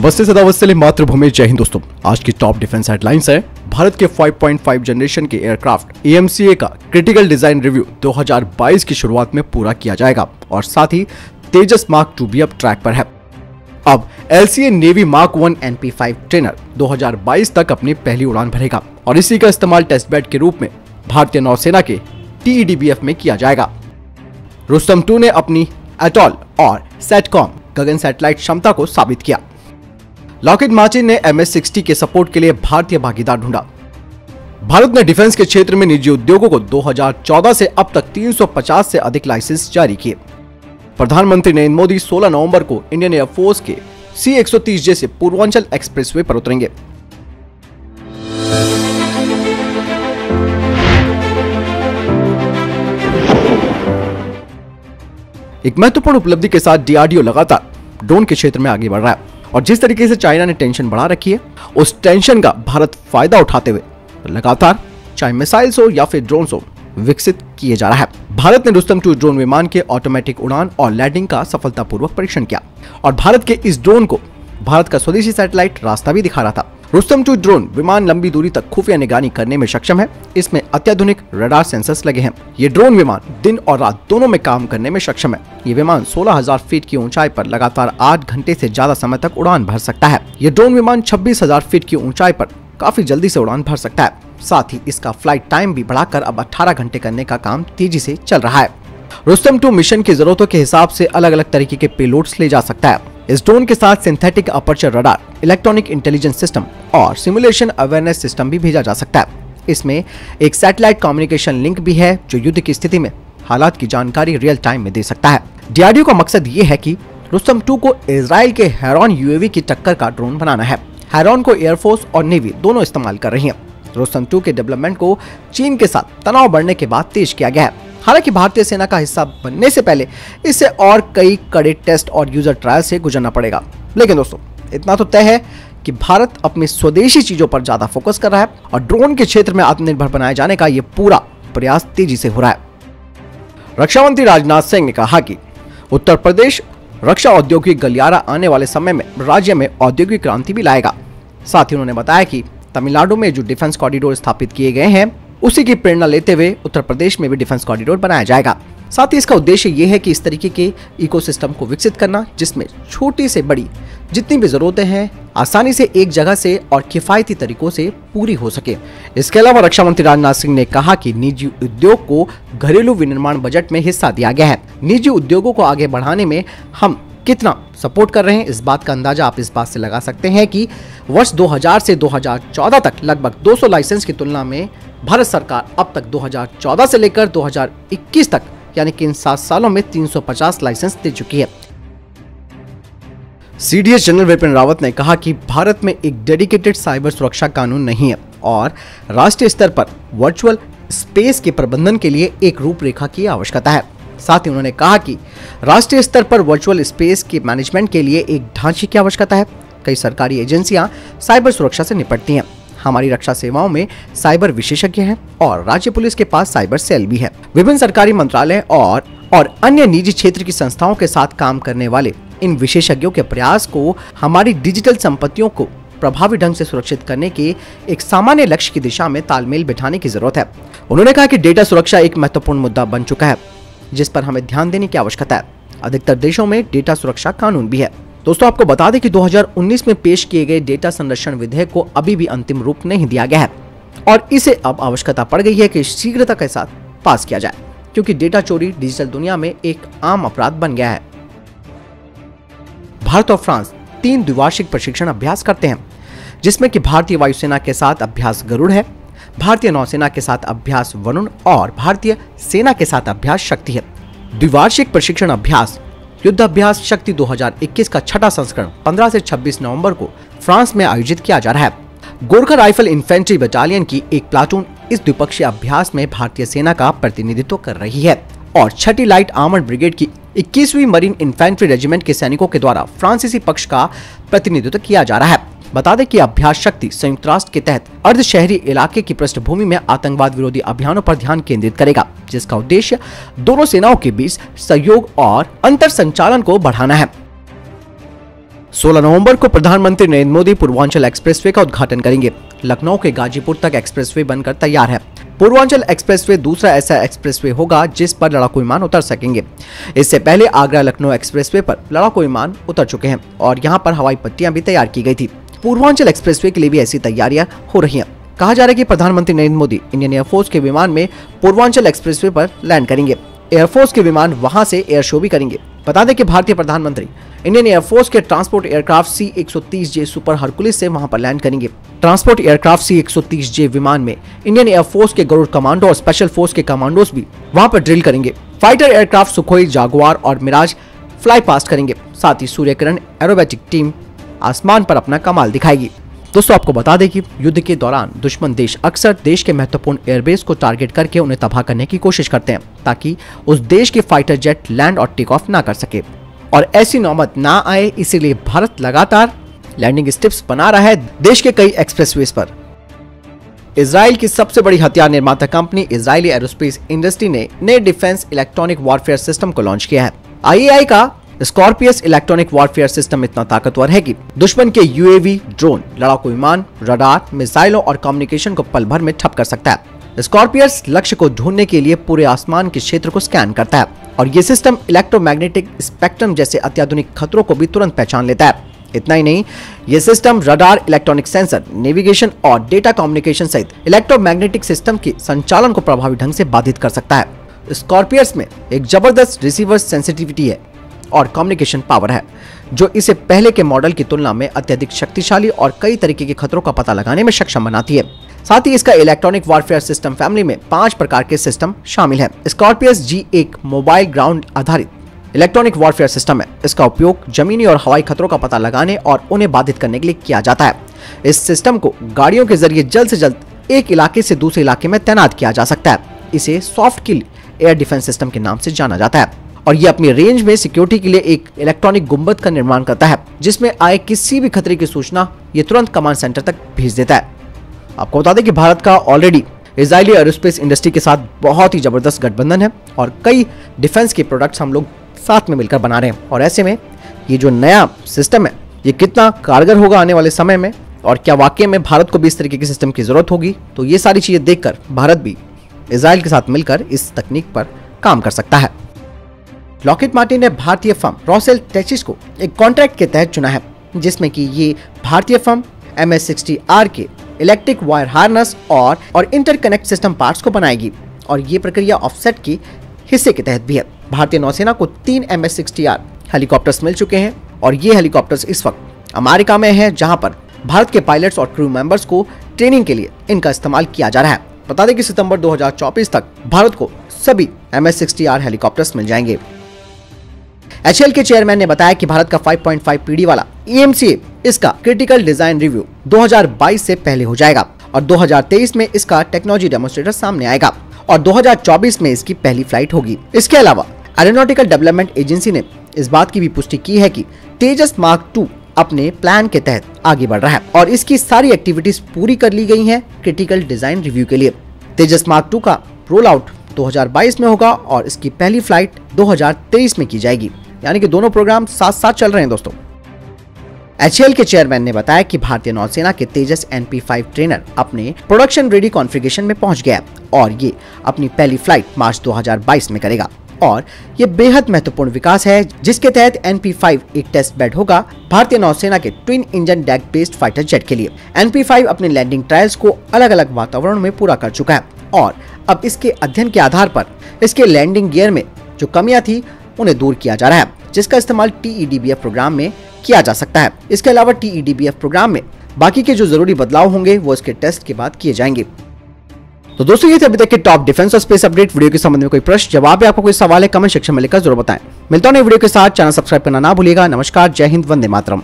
नमस्ते सदावत्सले मातृभूमि, जय हिंद दोस्तों। आज की टॉप डिफेंस हेडलाइंस है। भारत के 5.5 जनरेशन के एयरक्राफ्ट AMCA का क्रिटिकल डिजाइन रिव्यू 2022 की शुरुआत में पूरा किया जाएगा और साथ ही तेजस मार्क 2 भी अब ट्रैक पर है। अब LCA navy mark 1 NP5 trainer 2022 तक अपनी पहली उड़ान भरेगा और इसी का इस्तेमाल टेस्ट बेड के रूप में भारतीय नौसेना के TEDBF में किया जाएगा। रुस्तम 2 ने अपनी एटॉल और सेटकॉम गगन सैटेलाइट क्षमता को साबित किया। लॉकहीड मार्टिन ने MS-60 के सपोर्ट के लिए भारतीय भागीदार ढूंढा। भारत ने डिफेंस के क्षेत्र में निजी उद्योगों को 2014 से अब तक 350 से अधिक लाइसेंस जारी किए। प्रधानमंत्री नरेंद्र मोदी 16 नवंबर को इंडियन एयरफोर्स के C-130J से पूर्वांचल एक्सप्रेसवे पर उतरेंगे। एक महत्वपूर्ण उपलब्धि के साथ DRDO लगातार ड्रोन के क्षेत्र में आगे बढ़ रहा है और जिस तरीके से चाइना ने टेंशन बढ़ा रखी है, उस टेंशन का भारत फायदा उठाते हुए लगातार चाहे मिसाइल्स हो या फिर ड्रोन्स हो विकसित किए जा रहा है। भारत ने रुस्तम 2 ड्रोन विमान के ऑटोमेटिक उड़ान और लैंडिंग का सफलतापूर्वक परीक्षण किया और भारत के इस ड्रोन को भारत का स्वदेशी सैटेलाइट रास्ता भी दिखा रहा था। रुस्तम 2 ड्रोन विमान लंबी दूरी तक खुफिया निगरानी करने में सक्षम है। इसमें अत्याधुनिक रडार सेंसर्स लगे हैं। ये ड्रोन विमान दिन और रात दोनों में काम करने में सक्षम है। ये विमान 16,000 फीट की ऊंचाई पर लगातार 8 घंटे से ज्यादा समय तक उड़ान भर सकता है। ये ड्रोन विमान 26,000 फीट की ऊंचाई पर काफी जल्दी से उड़ान भर सकता है। साथ ही इसका फ्लाइट टाइम भी बढ़ाकर अब 18 घंटे करने का काम तेजी से चल रहा है। रुस्तम 2 मिशन की जरूरतों के हिसाब से अलग अलग तरीके के पेलोड्स ले जा सकता है। इस ड्रोन के साथ synthetic aperture radar, electronic intelligence system और सिमुलेशन अवेयरनेस सिस्टम भी भेजा जा सकता है। इसमें एक सैटेलाइट कम्युनिकेशन लिंक भी है जो युद्ध की स्थिति में हालात की जानकारी रियल टाइम में दे सकता है। DRDO का मकसद ये है कि रुस्तम 2 को इजराइल के हेरॉन UAV की टक्कर का ड्रोन बनाना है। हेरॉन को एयरफोर्स और नेवी दोनों इस्तेमाल कर रही है। रुस्तम 2 के डेवलपमेंट को चीन के साथ तनाव बढ़ने के बाद तेज किया गया है। हालांकि भारतीय सेना का हिस्सा बनने से पहले इससे और कई कड़े टेस्ट और यूजर ट्रायल से गुजरना पड़ेगा। लेकिन दोस्तों, इतना तो तय है कि भारत अपनी स्वदेशी चीजों पर ज्यादा फोकस कर रहा है और ड्रोन के क्षेत्र में आत्मनिर्भर बनाए जाने का ये पूरा प्रयास तेजी से हो रहा है। रक्षा मंत्री राजनाथ सिंह ने कहा कि उत्तर प्रदेश रक्षा औद्योगिक गलियारा आने वाले समय में राज्य में औद्योगिक क्रांति भी लाएगा। साथ ही उन्होंने बताया कि तमिलनाडु में जो डिफेंस कॉरिडोर स्थापित किए गए हैं, उसी की प्रेरणा लेते हुए उत्तर प्रदेश में भी डिफेंस कॉरिडोर बनाया जाएगा। साथ ही इसका उद्देश्य ये है कि इस तरीके के इकोसिस्टम को विकसित करना जिसमें छोटी से बड़ी जितनी भी जरूरतें हैं आसानी से एक जगह से और किफायती तरीकों से पूरी हो सके। इसके अलावा रक्षा मंत्री राजनाथ सिंह ने कहा कि निजी उद्योग को घरेलू विनिर्माण बजट में हिस्सा दिया गया है। निजी उद्योगों को आगे बढ़ाने में हम कितना सपोर्ट कर रहे हैं, इस बात का अंदाजा आप इस बात से लगा सकते हैं कि वर्ष 2000 से 2014 तक लगभग 200 लाइसेंस की तुलना में भारत सरकार अब तक 2014 से लेकर 2021 तक यानी कि इन 7 सालों में 350 लाइसेंस दे चुकी है। CDS जनरल विपिन रावत ने कहा कि भारत में एक डेडिकेटेड साइबर सुरक्षा कानून नहीं है और राष्ट्रीय स्तर पर वर्चुअल स्पेस के प्रबंधन के लिए एक रूपरेखा की आवश्यकता है। साथ ही उन्होंने कहा कि राष्ट्रीय स्तर पर वर्चुअल स्पेस के मैनेजमेंट के लिए एक ढांचे की आवश्यकता है। कई सरकारी एजेंसियां साइबर सुरक्षा से निपटती हैं। हमारी रक्षा सेवाओं में साइबर विशेषज्ञ हैं और राज्य पुलिस के पास साइबर सेल भी है। विभिन्न सरकारी मंत्रालय और अन्य निजी क्षेत्र की संस्थाओं के साथ काम करने वाले इन विशेषज्ञों के प्रयास को हमारी डिजिटल संपत्तियों को प्रभावी ढंग से सुरक्षित करने के एक सामान्य लक्ष्य की दिशा में तालमेल बिठाने की जरूरत है। उन्होंने कहा कि डेटा सुरक्षा एक महत्वपूर्ण मुद्दा बन चुका है जिस पर हमें ध्यान देने की आवश्यकता है। अधिकतर देशों में डेटा सुरक्षा कानून भी है। दोस्तों, आपको बता दें कि 2019 में पेश किए गए डेटा संरक्षण विधेयक को अभी भी अंतिम रूप नहीं दिया गया है और इसे अब आवश्यकता पड़ गई है कि शीघ्रता के साथ पास किया जाए क्योंकि डेटा चोरी डिजिटल दुनिया में एक आम अपराध बन गया है। भारत और फ्रांस 3 द्विवार्षिक प्रशिक्षण अभ्यास करते हैं जिसमें कि भारतीय वायुसेना के साथ अभ्यास गरुड़ है, भारतीय नौसेना के साथ अभ्यास वरुण और भारतीय सेना के साथ अभ्यास शक्ति है। द्विवार्षिक प्रशिक्षण अभ्यास युद्ध अभ्यास शक्ति 2021 का 6वां संस्करण 15 से 26 नवंबर को फ्रांस में आयोजित किया जा रहा है। गोरखा राइफल इन्फेंट्री बटालियन की एक प्लाटून इस द्विपक्षीय अभ्यास में भारतीय सेना का प्रतिनिधित्व कर रही है और 6ठी लाइट आर्मर्ड ब्रिगेड की 21वीं मरीन इन्फेंट्री रेजिमेंट के सैनिकों के द्वारा फ्रांसीसी पक्ष का प्रतिनिधित्व किया जा रहा है। बता दें कि अभ्यास शक्ति संयुक्त राष्ट्र के तहत अर्ध शहरी इलाके की पृष्ठभूमि में आतंकवाद विरोधी अभियानों पर ध्यान केंद्रित करेगा, जिसका उद्देश्य दोनों सेनाओं के बीच सहयोग और अंतर संचालन को बढ़ाना है। 16 नवंबर को प्रधानमंत्री नरेंद्र मोदी पूर्वांचल एक्सप्रेसवे का उद्घाटन करेंगे। लखनऊ के गाजीपुर तक एक्सप्रेसवे बनकर तैयार है। पूर्वांचल एक्सप्रेसवे दूसरा ऐसा एक्सप्रेसवे होगा जिस पर लड़ाकू विमान उतर सकेंगे। इससे पहले आगरा लखनऊ एक्सप्रेसवे पर लड़ाकू विमान उतर चुके हैं और यहां पर हवाई पट्टियां भी तैयार की गई थी। पूर्वांचल एक्सप्रेसवे के लिए भी ऐसी तैयारियां हो रही हैं। कहा जा रहा है कि प्रधानमंत्री नरेंद्र मोदी इंडियन एयरफोर्स के विमान में पूर्वांचल एक्सप्रेसवे पर लैंड करेंगे। एयरफोर्स के विमान वहां से एयर शो भी करेंगे। बता दें कि भारतीय प्रधानमंत्री इंडियन एयरफोर्स के transport aircraft C-130J super Hercules से वहां पर लैंड करेंगे। ट्रांसपोर्ट एयरक्राफ्ट C-130J विमान में इंडियन एयरफोर्स के गरुड़ कमांडो और स्पेशल फोर्स के कमांडोज भी वहां पर ड्रिल करेंगे। फाइटर एयरक्राफ्ट सुखोई, जागुआर और मिराज फ्लाई पास्ट करेंगे। साथ ही सूर्य किरण एरोबेटिक टीम आसमान पर अपना कमाल दिखाएगी। दोस्तों, आपको बता दें कि युद्ध के दौरान दुश्मन देश अक्सर देश के महत्वपूर्ण एयरबेस को टारगेट करके उन्हें तबाह करने की कोशिश करते हैं ताकि उस देश के फाइटर जेट लैंड और टेक ऑफ ना कर सके और ऐसी नौबत ना आए, इसीलिए भारत लगातार लैंडिंग स्ट्रिप्स बना रहा है देश के कई एक्सप्रेसवेज पर। इजराइल की सबसे बड़ी हथियार निर्माता कंपनी इजरायली एरोस्पेस इंडस्ट्री ने नए डिफेंस इलेक्ट्रॉनिक वॉरफेयर सिस्टम को लॉन्च किया है। IAI का स्कॉर्पियस इलेक्ट्रॉनिक वॉरफेयर सिस्टम इतना ताकतवर है कि दुश्मन के UAV, ड्रोन, लड़ाकू विमान, रडार, मिसाइलों और कम्युनिकेशन को पल भर में ठप कर सकता है। स्कॉर्पियस लक्ष्य को ढूंढने के लिए पूरे आसमान के क्षेत्र को स्कैन करता है और ये सिस्टम इलेक्ट्रोमैग्नेटिक स्पेक्ट्रम जैसे अत्याधुनिक खतरों को भी तुरंत पहचान लेता है। इतना ही नहीं, ये system radar, electronic sensor, navigation और डेटा कम्युनिकेशन सहित इलेक्ट्रोमैग्नेटिक सिस्टम के संचालन को प्रभावी ढंग से बाधित कर सकता है। स्कॉर्पियस में एक जबरदस्त रिसीवर सेंसिटिविटी है और कम्युनिकेशन पावर है जो इसे पहले के मॉडल की तुलना में अत्यधिक शक्तिशाली और कई तरीके के खतरों का पता लगाने में सक्षम बनाती है। साथ ही इसका इलेक्ट्रॉनिक वॉरफेयर सिस्टम फैमिली में 5 प्रकार के सिस्टम शामिल है। स्कॉर्पियस G एक मोबाइल ग्राउंड आधारित इलेक्ट्रॉनिक वॉरफेयर सिस्टम है। इसका उपयोग जमीनी और हवाई खतरों का पता लगाने और उन्हें बाधित करने के लिए किया जाता है। इस सिस्टम को गाड़ियों के जरिए जल्द से जल्द एक इलाके से दूसरे इलाके में तैनात किया जा सकता है। इसे सॉफ्ट किल एयर डिफेंस सिस्टम के नाम से जाना जाता है और ये अपनी रेंज में सिक्योरिटी के लिए एक इलेक्ट्रॉनिक गुंबद का निर्माण करता है जिसमें आए किसी भी खतरे की सूचना ये तुरंत कमांड सेंटर तक भेज देता है। आपको बता दें कि भारत का ऑलरेडी इजरायली एरोस्पेस इंडस्ट्री के साथ बहुत ही जबरदस्त गठबंधन है और कई डिफेंस के प्रोडक्ट्स हम लोग साथ में मिलकर बना रहे हैं और ऐसे में ये जो नया सिस्टम है ये कितना कारगर होगा आने वाले समय में और क्या वाकई में भारत को भी इस तरीके के सिस्टम की जरूरत होगी, तो ये सारी चीजें देखकर भारत भी इजराइल के साथ मिलकर इस तकनीक पर काम कर सकता है। लॉकहीड मार्टिन ने भारतीय फर्म रॉसेल टेक्सिस को एक कॉन्ट्रैक्ट के तहत चुना है जिसमें कि ये भारतीय फर्म MS-60R के इलेक्ट्रिक वायर हार्नस और इंटरकनेक्ट सिस्टम पार्ट्स को बनाएगी और ये प्रक्रिया ऑफसेट के हिस्से के तहत भी है। भारतीय नौसेना को 3 MS-60R हेलीकॉप्टर्स मिल चुके हैं और ये हेलीकॉप्टर्स इस वक्त अमेरिका में हैं जहां पर भारत के पायलट्स और क्रू मेंबर्स को ट्रेनिंग के लिए इनका इस्तेमाल किया जा रहा है। बता दें कि सितंबर 2024 तक भारत को सभी MS-60R हेलीकॉप्टर्स मिल जाएंगे। HAL के चेयरमैन ने बताया कि भारत का 5.5 पीढ़ी वाला EMCA इसका क्रिटिकल डिजाइन रिव्यू 2022 से पहले हो जाएगा और 2023 में इसका टेक्नोलॉजी डेमोन्स्ट्रेटर सामने आएगा और 2024 में इसकी पहली फ्लाइट होगी। इसके अलावा एरोनॉटिकल डेवलपमेंट एजेंसी ने इस बात की भी पुष्टि की है कि तेजस मार्क 2 अपने प्लान के तहत आगे बढ़ रहा है और इसकी सारी एक्टिविटीज पूरी कर ली गई हैं क्रिटिकल डिजाइन रिव्यू के लिए। तेजस मार्क 2 का रोल आउट 2022 में होगा और इसकी पहली फ्लाइट 2023 में की जाएगी, यानी कि दोनों प्रोग्राम साथ साथ चल रहे हैं दोस्तों। HAL के चेयरमैन ने बताया कि भारतीय नौसेना के तेजस NP5 ट्रेनर अपने प्रोडक्शन रेडी कॉन्फ़िगरेशन में पहुंच गया और ये अपनी पहली फ्लाइट मार्च 2022 में करेगा और ये बेहद महत्वपूर्ण विकास है जिसके तहत NP5 एक टेस्ट बेड होगा भारतीय नौसेना के twin engine deck based fighter jet के लिए। NP5 अपने लैंडिंग ट्रायल्स को अलग अलग वातावरण में पूरा कर चुका है और अब इसके अध्ययन के आधार पर इसके लैंडिंग गियर में जो कमियां थी उन्हें दूर किया जा रहा है जिसका इस्तेमाल TEDBF प्रोग्राम में किया जा सकता है। इसके अलावा TEDBF प्रोग्राम में बाकी के जो जरूरी बदलाव होंगे वो इसके टेस्ट के बाद किए जाएंगे। तो दोस्तों ये थे अभी तक के टॉप डिफेंस और स्पेस अपडेट। वीडियो के संबंध में कोई प्रश्न जवाब या आपको कोई सवाल है कमेंट सेक्शन में लिखकर जरूर बताएं। मिलता हूं नई वीडियो के साथ। चैनल सब्सक्राइब करना ना भूलिएगा। नमस्कार, जय हिंद, वंदे मातरम।